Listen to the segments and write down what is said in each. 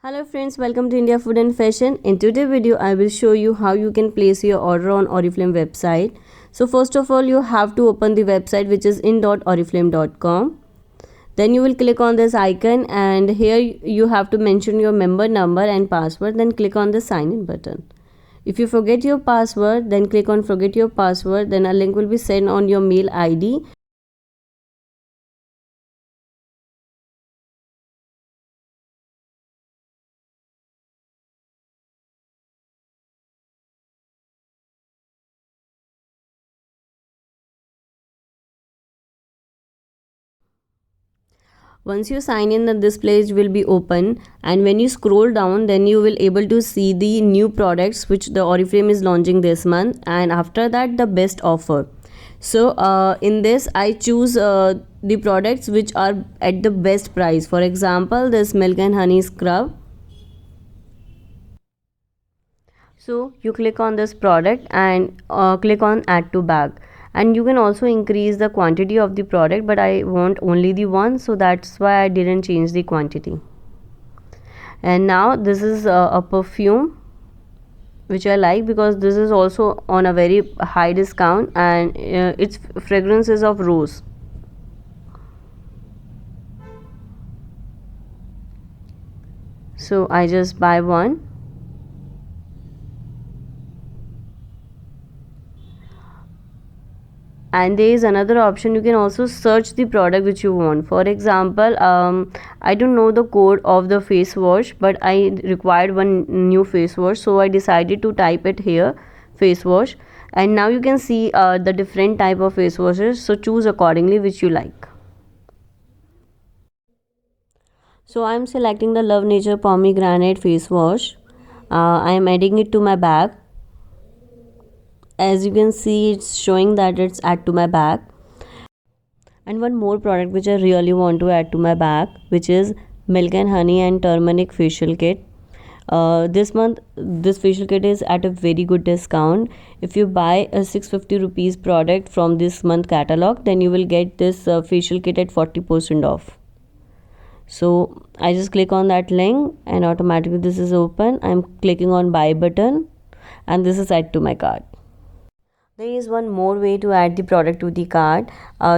Hello friends, welcome to India Food and Fashion. In today's video, I will show you how you can place your order on Oriflame website. So first of all, you have to open the website which is in.oriflame.com. Then you will click on this icon and here you have to mention your member number and password. Then click on the sign in button. If you forget your password, then click on forget your password. Then a link will be sent on your mail ID. Once you sign in, this page will be open, and when you scroll down, then you will able to see the new products which the Oriflame is launching this month, and after that the best offer. So in this I choose the products which are at the best price. For example, this milk and honey scrub. So you click on this product and click on add to bag, and you can also increase the quantity of the product, but I want only the one, so that's why I didn't change the quantity. And now this is a perfume which I like because this is also on a very high discount, and its fragrance is of rose. So I just buy one. And there is another option, you can also search the product which you want. For example, I don't know the code of the face wash, but I required one new face wash, so I decided to type it here, face wash. And now you can see the different type of face washes, so choose accordingly which you like. So I am selecting the Love Nature pomegranate face wash. I am adding it to my bag. As you can see, it's showing that it's add to my bag. And one more product which I really want to add to my bag, which is milk and honey and turmeric facial kit. This month this facial kit is at a very good discount. If you buy a 650 rupees product from this month catalog, then you will get this facial kit at 40% off. So I just click on that link and automatically this is open. I'm clicking on buy button and this is add to my cart. There is one more way to add the product to the cart.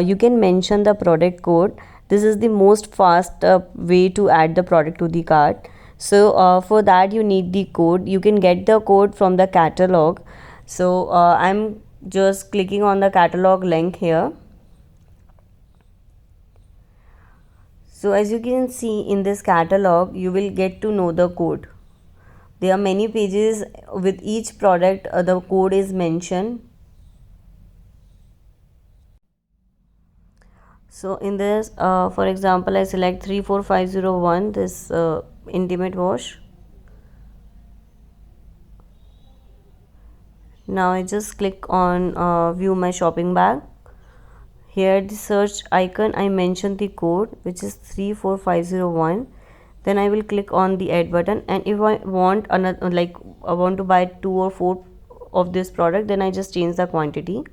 You can mention the product code. This is the most fast way to add the product to the cart. So for that you need the code. You can get the code from the catalog. So I'm just clicking on the catalog link here. So as you can see in this catalog, you will get to know the code. There are many pages with each product. The code is mentioned. So in this, for example, I select 34501, this intimate wash. Now I just click on view my shopping bag. Here the search icon, I mention the code which is 34501. Then I will click on the add button, and if I want another, like I want to buy 2 or 4 of this product, then I just change the quantity.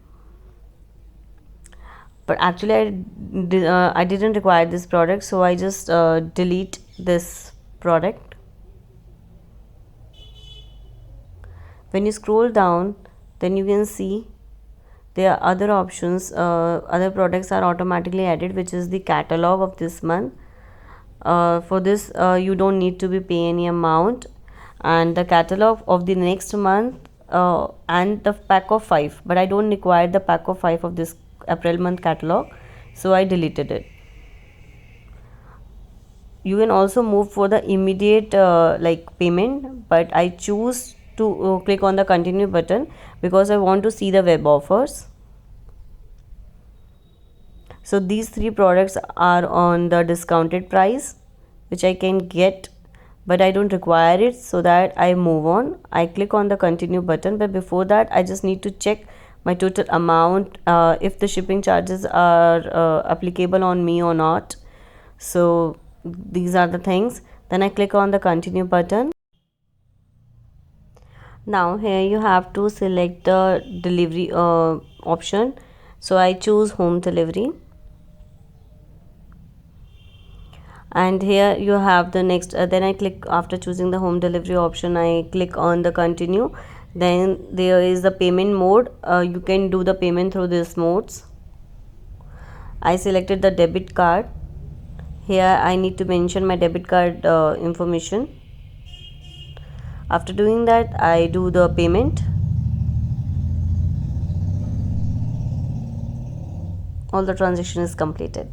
But actually I didn't require this product, so I just delete this product. When you scroll down, then you can see there are other options. Other products are automatically added, which is the catalog of this month. For this you don't need to be pay any amount, and the catalog of the next month and the pack of 5, but I don't require the pack of 5 of this April month catalog, so I deleted it. You can also move for the immediate like payment, but I choose to click on the continue button because I want to see the web offers. So these 3 products are on the discounted price, which I can get, but I don't require it, so that I move on. I click on the continue button, but before that I just need to check my total amount, if the shipping charges are applicable on me or not. So these are the things. Then I click on the continue button. Now here you have to select the delivery option, so I choose home delivery. And here you have the next, then I click, after choosing the home delivery option, I click on the continue. Then there is the payment mode. You can do the payment through these modes. I selected the debit card. Here I need to mention my debit card information. After doing that, I do the payment. All the transaction is completed.